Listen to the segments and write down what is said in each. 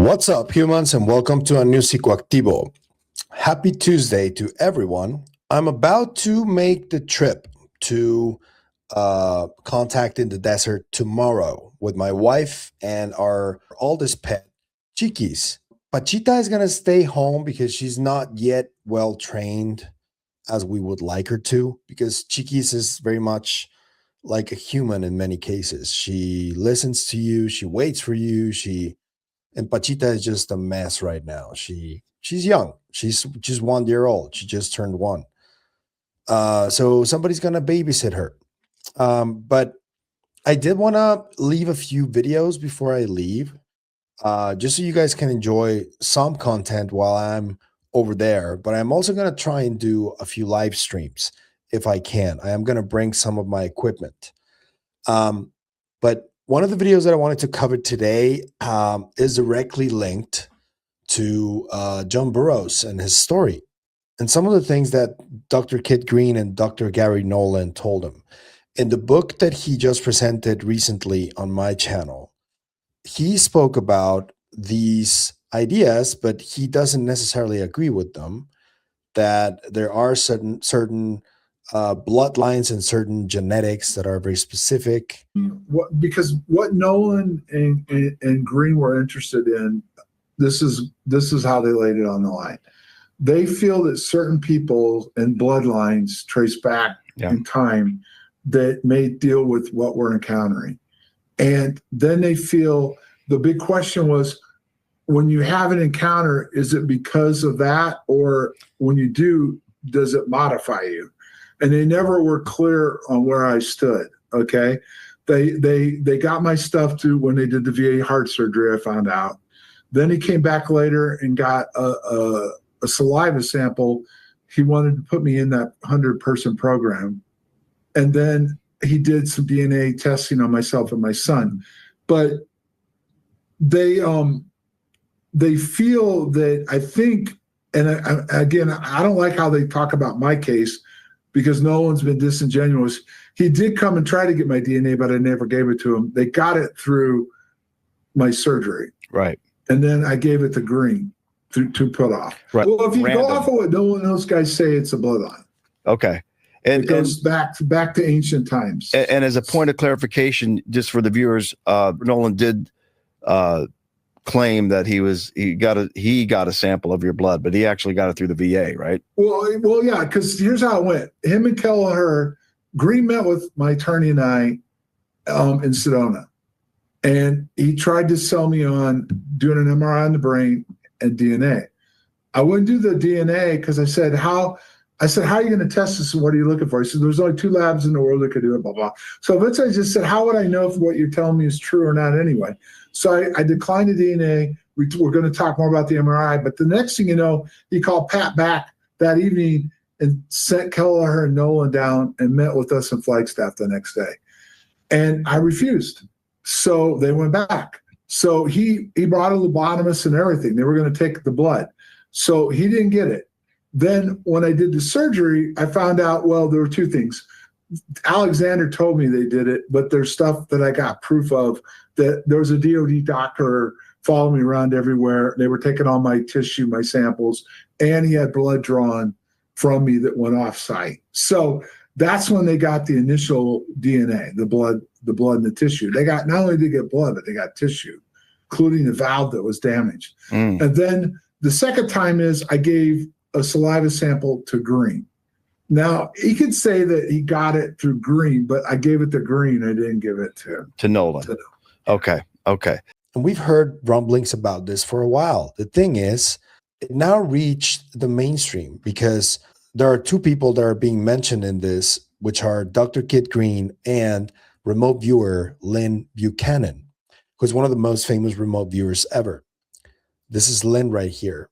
What's up, humans, and welcome to a new Psicoactivo. Happy Tuesday to everyone. I'm about to make the trip to Contact in the Desert tomorrow with my wife and our oldest pet, Chiquis. Pachita is going to stay home because she's not yet well trained as we would like her to, because Chiquis is very much like a human in many cases. She listens to you, she waits for you, and Pachita is just a mess right now. She's young. She's just 1 year old. She just turned one. So somebody's gonna babysit her. But I did want to leave a few videos before I leave, just so you guys can enjoy some content while I'm over there. But I'm also gonna try and do a few live streams if I can. I am gonna bring some of my equipment. But one of the videos that I wanted to cover today is directly linked to John Burroughs and his story and some of the things that Dr. Kit Green and Dr. Gary Nolan told him. In the book that he just presented recently on my channel, he spoke about these ideas, but he doesn't necessarily agree with them, that there are certain bloodlines and certain genetics that are very specific. Because what Nolan and Green were interested in, this is how they laid it on the line. They feel that certain people and bloodlines trace back in time that may deal with what we're encountering. And then they feel the big question was, when you have an encounter, is it because of that? Or when you do, does it modify you? And they never were clear on where I stood. Okay. They got my stuff to when they did the VA heart surgery, I found out. Then he came back later and got a saliva sample. He wanted to put me in that 100-person program. And then he did some DNA testing on myself and my son. But they feel that, I think, and again, I don't like how they talk about my case, because no one's been disingenuous. He did come and try to get my DNA, but I never gave it to him. They got it through my surgery. Right. And then I gave it to Green to put off. Right. Well, if you go off of what no one else guys say, it's a bloodline. Okay. And it goes back to ancient times. And as a point of clarification, just for the viewers, Nolan did claim that he got a sample of your blood, but he actually got it through the VA, right? Well, yeah, because here's how it went. Him and Kelleher, Green met with my attorney and I in Sedona, and he tried to sell me on doing an MRI on the brain and DNA. I wouldn't do the DNA because I said, how are you going to test this and what are you looking for? He said, there's only 2 labs in the world that could do it, blah, blah. So eventually I just said, how would I know if what you're telling me is true or not anyway? So I declined the DNA. We're going to talk more about the MRI. But the next thing you know, he called Pat back that evening and sent Kelleher and Nolan down and met with us in Flagstaff the next day. And I refused. So they went back. So he brought a lobotomist and everything. They were going to take the blood. So he didn't get it. Then when I did the surgery, I found out, well, there were 2 things. Alexander told me they did it, but there's stuff that I got proof of, that there was a DOD doctor following me around everywhere. They were taking all my tissue, my samples, and he had blood drawn from me that went off site. So that's when they got the initial DNA, the blood and the tissue. They got, not only did they get blood, but they got tissue, including the valve that was damaged. And then the second time is I gave a saliva sample to Green. Now, he could say that he got it through Green, but I gave it to Green. I didn't give it to Nolan. Okay. And we've heard rumblings about this for a while. The thing is, it now reached the mainstream because there are 2 people that are being mentioned in this, which are Dr. Kit Green and remote viewer Lynn Buchanan, who's one of the most famous remote viewers ever. This is Lynn right here.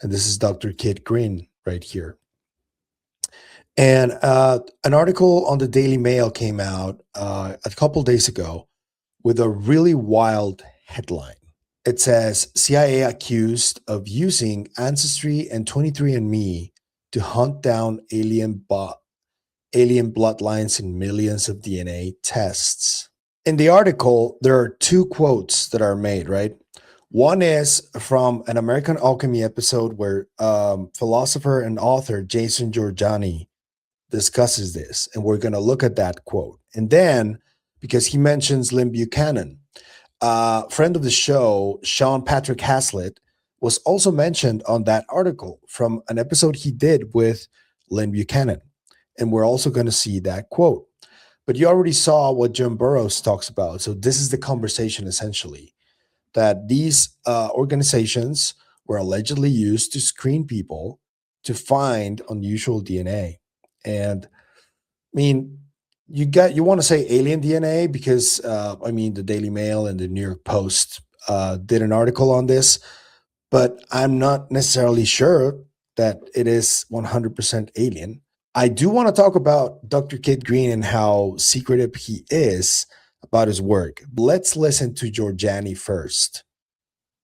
And this is Dr. Kit Green right here. And an article on the Daily Mail came out a couple days ago with a really wild headline. It says, CIA accused of using Ancestry and 23andMe to hunt down alien bloodlines in millions of DNA tests. In the article, there are 2 quotes that are made, right? One is from an American Alchemy episode where philosopher and author Jason Jorjani discusses this, and we're going to look at that quote. And then, because he mentions Lynn Buchanan, friend of the show, Sean Patrick Haslett, was also mentioned on that article from an episode he did with Lynn Buchanan. And we're also going to see that quote. But you already saw what John Burroughs talks about. So this is the conversation essentially, that these organizations were allegedly used to screen people to find unusual DNA. And I mean, you want to say alien DNA because the Daily Mail and the New York Post did an article on this, but I'm not necessarily sure that it is 100% alien. I do want to talk about Dr. Kid Green and how secretive he is about his work. Let's listen to Jorjani first.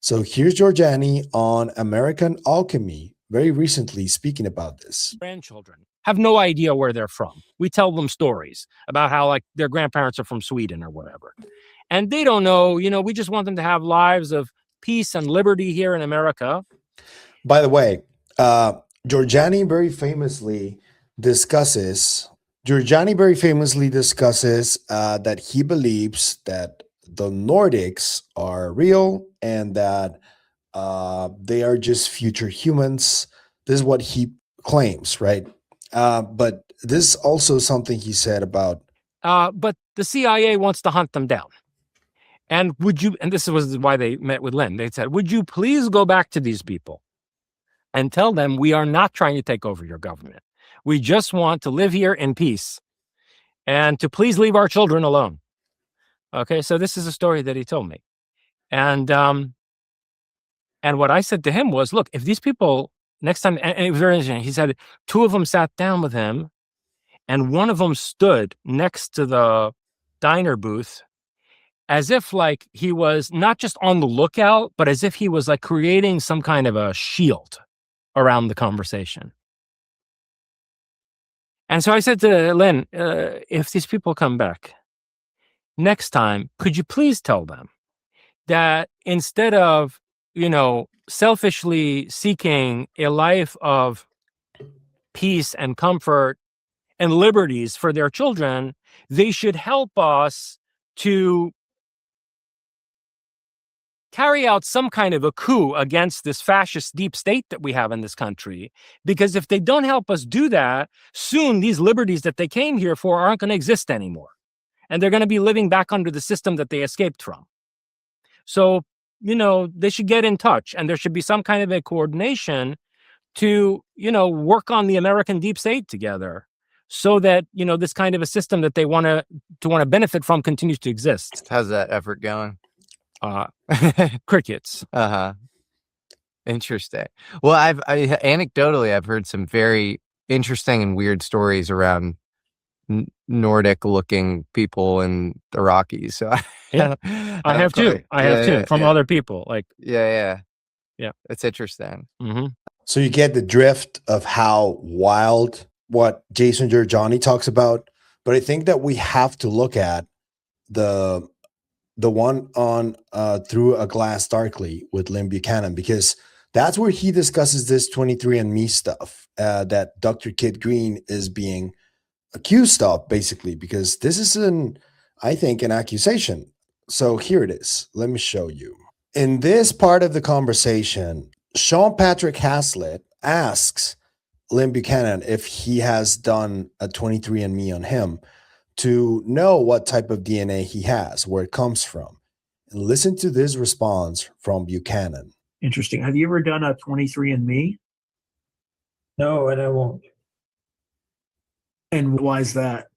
So here's Jorjani on American Alchemy, very recently speaking about this. Grandchildren have no idea where they're from. We tell them stories about how like their grandparents are from Sweden or whatever. And they don't know, we just want them to have lives of peace and liberty here in America. By the way, Jorjani very famously discusses that he believes that the Nordics are real and that they are just future humans. This is what he claims, right? But this is also something he said about. But the CIA wants to hunt them down. And this was why they met with Lynn. They said, would you please go back to these people and tell them we are not trying to take over your government. We just want to live here in peace and to please leave our children alone. Okay, so this is a story that he told me. And what I said to him was, look, if these people next time, and it was very interesting, he said two of them sat down with him and one of them stood next to the diner booth as if like he was not just on the lookout, but as if he was like creating some kind of a shield around the conversation. And so I said to Lynn, if these people come back next time, could you please tell them that instead of, selfishly seeking a life of peace and comfort and liberties for their children, they should help us to carry out some kind of a coup against this fascist deep state that we have in this country. Because if they don't help us do that, soon these liberties that they came here for aren't going to exist anymore. And they're going to be living back under the system that they escaped from. So, they should get in touch and there should be some kind of a coordination to, work on the American deep state together so that, this kind of a system that they want to benefit from continues to exist. How's that effort going? Crickets. Interesting. Well, anecdotally, I've heard some very interesting and weird stories around Nordic looking people in the Rockies. So I have too from other people. Like, yeah. It's interesting. Mm-hmm. So you get the drift of how wild what Jason Jorjani talks about. But I think that we have to look at the one on Through a Glass Darkly with Lynn Buchanan, because that's where he discusses this 23andMe stuff that Dr. Kid Green is being accused of, basically, because this is I think an accusation. So here it is. Let me show you. In this part of the conversation, Sean Patrick Haslett asks Lynn Buchanan if he has done a 23andMe on him to know what type of DNA he has, where it comes from. And listen to this response from Buchanan. Interesting. Have you ever done a 23andMe? No, and I won't. And why is that?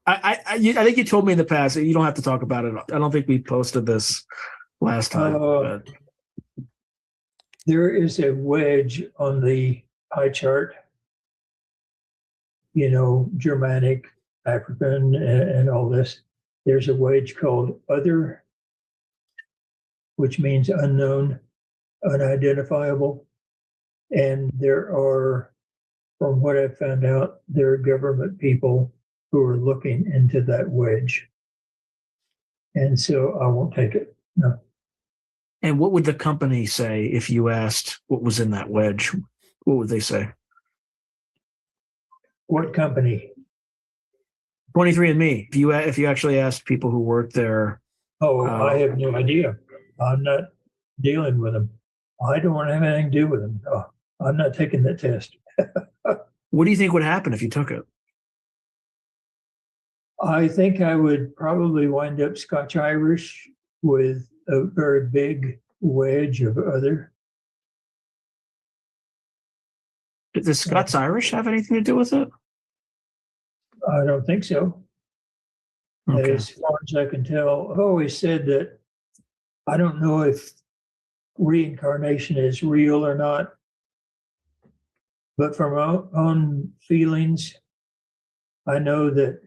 I think you told me in the past. You don't have to talk about it. I don't think we posted this last time. There is a wedge on the pie chart. Germanic, African, and all this. There's a wedge called other, which means unknown, unidentifiable. And there are, from what I've found out, there are government people who are looking into that wedge. And so I won't take it. No. And what would the company say if you asked what was in that wedge? What would they say? What company? 23andMe. If you actually asked people who work there. Oh, I have no idea. I'm not dealing with them. I don't want to have anything to do with them. Oh, I'm not taking that test. What do you think would happen if you took it? I think I would probably wind up Scotch-Irish with a very big wedge of other. Does Scots-Irish have anything to do with it? I don't think so. Okay. As far as I can tell, I've always said that I don't know if reincarnation is real or not, but from my own feelings, I know that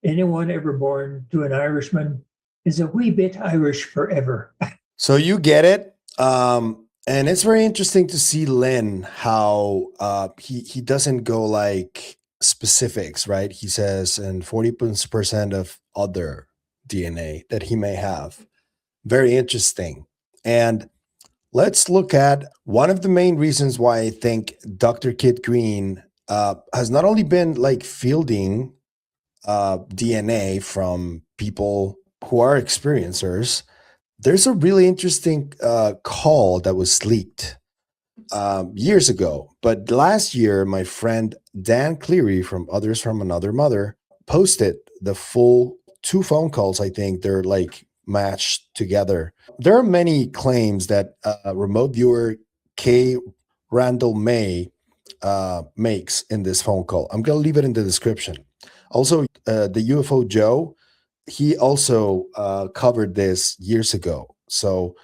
anyone ever born to an Irishman is a wee bit Irish forever. So you get it. And it's very interesting to see Lynn, how he doesn't go like specifics, right? He says, and 40% of other DNA that he may have. Very interesting. And let's look at one of the main reasons why I think Dr. Kit Green has not only been like fielding DNA from people who are experiencers. There's a really interesting call that was leaked years ago. But last year, my friend Dan Cleary from Others from Another Mother posted the full 2 phone calls. I think they're like matched together. There are many claims that remote viewer K. Randall May makes in this phone call. I'm going to leave it in the description. Also, the UFO Joe, he also covered this years ago. So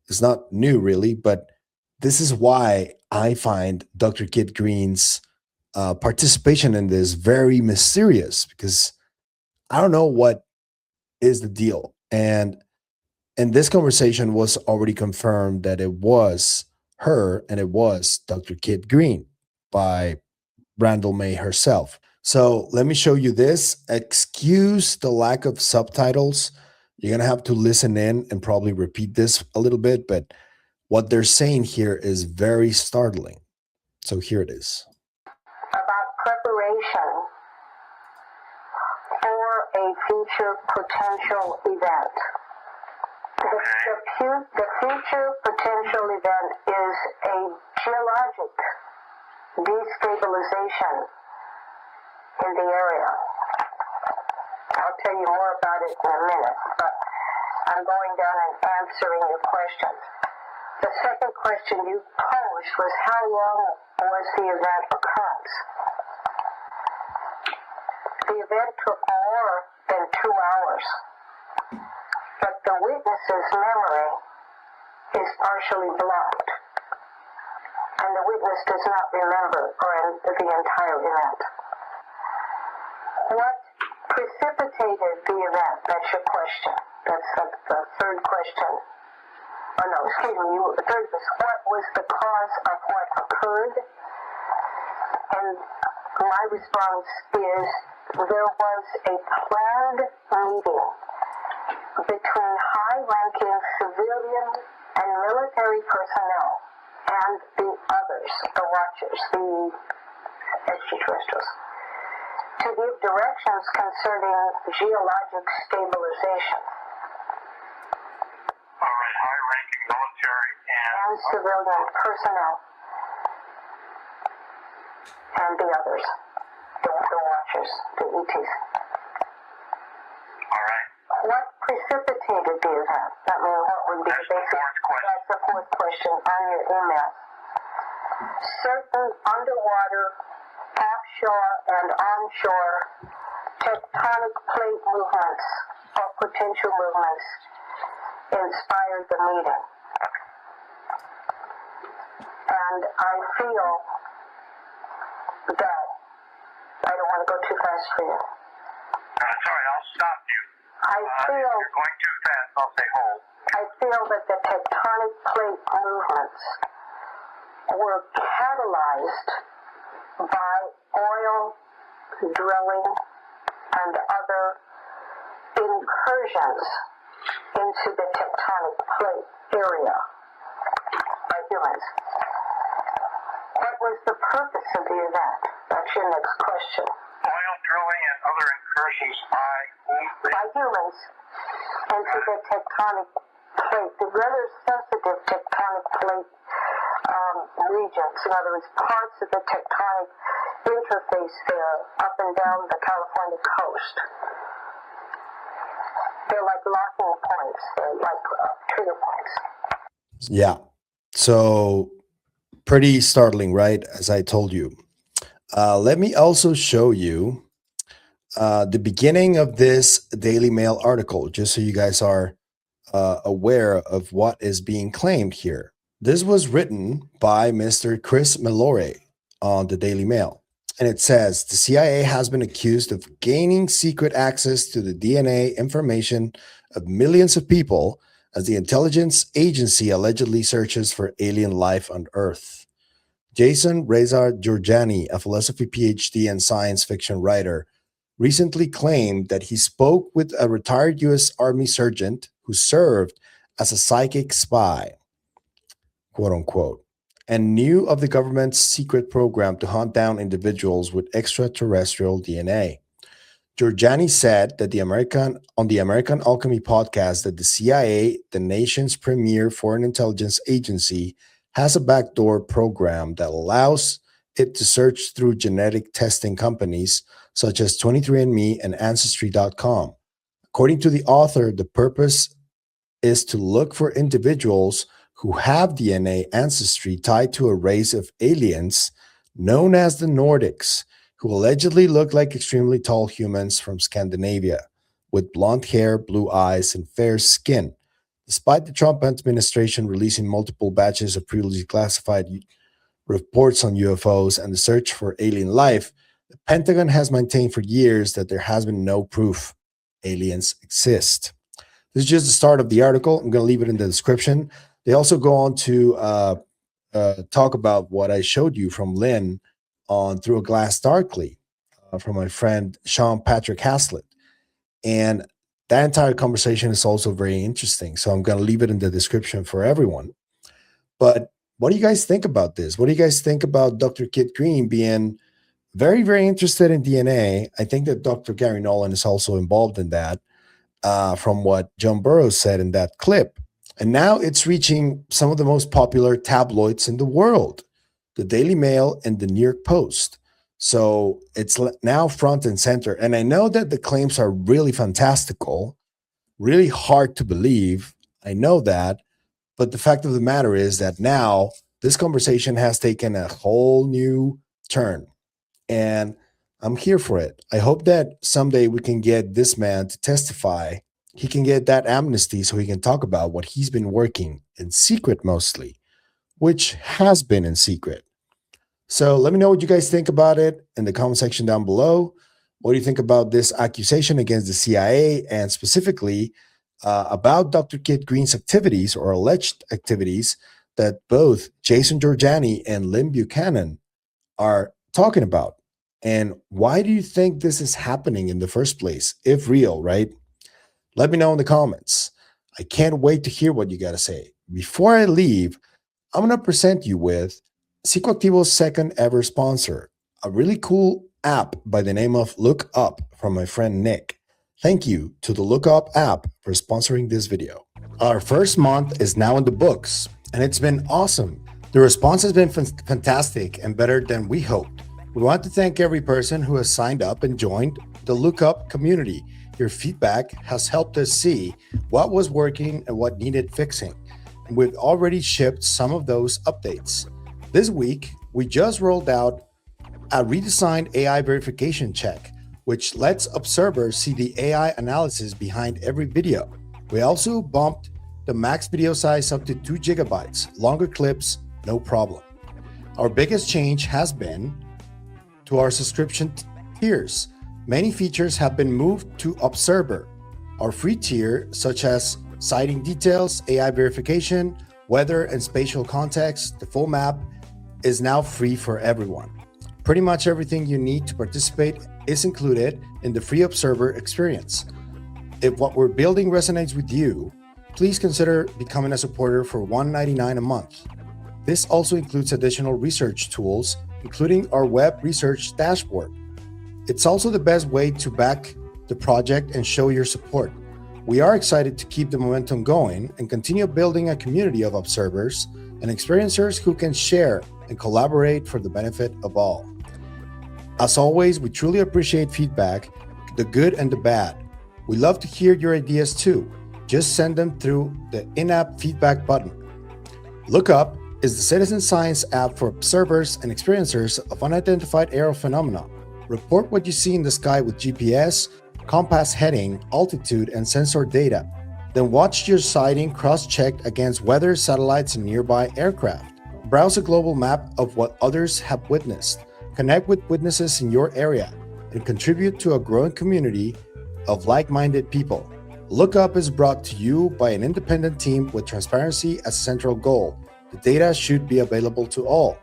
it's not new really, but this is why I find Dr. Kit Green's participation in this very mysterious, because I don't know what is the deal. And this conversation was already confirmed that it was her and it was Dr. Kit Green by Randall May herself. So let me show you this. Excuse the lack of subtitles. You're going to have to listen in and probably repeat this a little bit, but what they're saying here is very startling. So here it is. About preparation for a future potential event. The future potential event is a geologic destabilization in the area. I'll tell you more about it in a minute, but I'm going down and answering your questions. The second question you posed was how long was the event occurrence? The event took more than 2 hours, but the witness's memory is partially blocked, and the witness does not remember the entire event. What precipitated the event? That's your question. That's the third question. Oh no, excuse me. The third was what was the cause of what occurred? And my response is there was a planned meeting between high-ranking civilian and military personnel and the others, the watchers, the extraterrestrials, to give directions concerning geologic stabilization. All right, high-ranking military and civilian personnel and the others, the watchers, the ETs. All right. What precipitated the event? I mean, what would be the basic? That's the fourth question on your email. Certain underwater, offshore, and onshore tectonic plate movements or potential movements inspired the meeting. And I feel that I don't want to go too fast for you. Sorry, I'll stop you. I feel if you're going too fast, I'll say hold. I feel that the tectonic plate movements were catalyzed by oil drilling and other incursions into the tectonic plate area by humans. What was the purpose of the event? That's your next question. Oil drilling and other incursions by humans into the tectonic plate, the rather sensitive tectonic plate regions. In other words, parts of the tectonic interface there up and down the California coast. They're like locking points. They're like trigger points. Yeah. So pretty startling, right? As I told you. Let me also show you the beginning of this Daily Mail article, just so you guys are aware of what is being claimed here. This was written by Mr. Chris Mallory on the Daily Mail. And it says, the CIA has been accused of gaining secret access to the DNA information of millions of people as the intelligence agency allegedly searches for alien life on Earth. Jason Reza Jorjani, a philosophy PhD and science fiction writer, recently claimed that he spoke with a retired U.S. Army sergeant who served as a psychic spy, quote unquote, and knew of the government's secret program to hunt down individuals with extraterrestrial DNA. Jorjani said that on the American Alchemy podcast that the CIA, the nation's premier foreign intelligence agency, has a backdoor program that allows it to search through genetic testing companies such as 23andMe and Ancestry.com. According to the author, the purpose is to look for individuals who have DNA ancestry tied to a race of aliens known as the Nordics, who allegedly look like extremely tall humans from Scandinavia, with blonde hair, blue eyes, and fair skin. Despite the Trump administration releasing multiple batches of previously classified reports on UFOs and the search for alien life, the Pentagon has maintained for years that there has been no proof aliens exist. This is just the start of the article. I'm going to leave it in the description. They also go on to talk about what I showed you from Lynn on Through a Glass Darkly from my friend Sean Patrick Haslett. And that entire conversation is also very interesting. So I'm going to leave it in the description for everyone. But what do you guys think about this? What do you guys think about Dr. Kit Green being very, very interested in DNA? I think that Dr. Gary Nolan is also involved in that, from what John Burroughs said in that clip. And now it's reaching some of the most popular tabloids in the world, the Daily Mail and the New York Post. So it's now front and center. And I know that the claims are really fantastical, really hard to believe. I know that. But the fact of the matter is that now this conversation has taken a whole new turn. And I'm here for it. I hope that someday we can get this man to testify. He can get that amnesty so he can talk about what he's been working in secret mostly, which has been in secret. So let me know what you guys think about it in the comment section down below. What do you think about this accusation against the CIA and specifically about Dr. Kit Green's activities or alleged activities that both Jason Jorjani and Lynn Buchanan are talking about? And why do you think this is happening in the first place, if real, right? Let me know in the comments. I can't wait to hear what you got to say. Before I leave, I'm going to present you with Psicoactivo's second ever sponsor, a really cool app by the name of Look Up from my friend Nick. Thank you to the Look Up app for sponsoring this video. Our first month is now in the books, and it's been awesome. The response has been fantastic and better than we hoped. We want to thank every person who has signed up and joined the Look Up community. Your feedback has helped us see what was working and what needed fixing. And we've already shipped some of those updates. This week, we just rolled out a redesigned AI verification check, which lets observers see the AI analysis behind every video. We also bumped the max video size up to 2 gigabytes, longer clips, no problem. Our biggest change has been to our subscription tiers. Many features have been moved to Observer. Our free tier, such as sighting details, AI verification, weather and spatial context, the full map, is now free for everyone. Pretty much everything you need to participate is included in the free Observer experience. If what we're building resonates with you, please consider becoming a supporter for $1.99 a month. This also includes additional research tools, including our web research dashboard. It's also the best way to back the project and show your support. We are excited to keep the momentum going and continue building a community of observers and experiencers who can share and collaborate for the benefit of all. As always, we truly appreciate feedback, the good and the bad. We love to hear your ideas too. Just send them through the in-app feedback button. Lookup is the citizen science app for observers and experiencers of unidentified aerial phenomena. Report what you see in the sky with GPS, compass heading, altitude, and sensor data. Then watch your sighting cross-checked against weather, satellites, and nearby aircraft. Browse a global map of what others have witnessed. Connect with witnesses in your area and contribute to a growing community of like-minded people. Lookup is brought to you by an independent team with transparency as a central goal. The data should be available to all.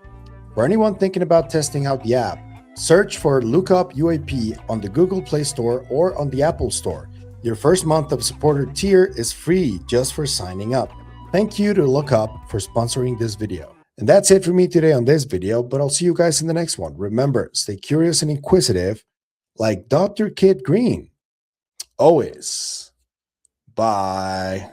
For anyone thinking about testing out the app, search for Lookup UAP on the Google Play Store or on the Apple Store. Your first month of supporter tier is free just for signing up. Thank you to Lookup for sponsoring this video. And that's it for me today on this video, but I'll see you guys in the next one. Remember, stay curious and inquisitive like Dr. Kid Green. Always. Bye.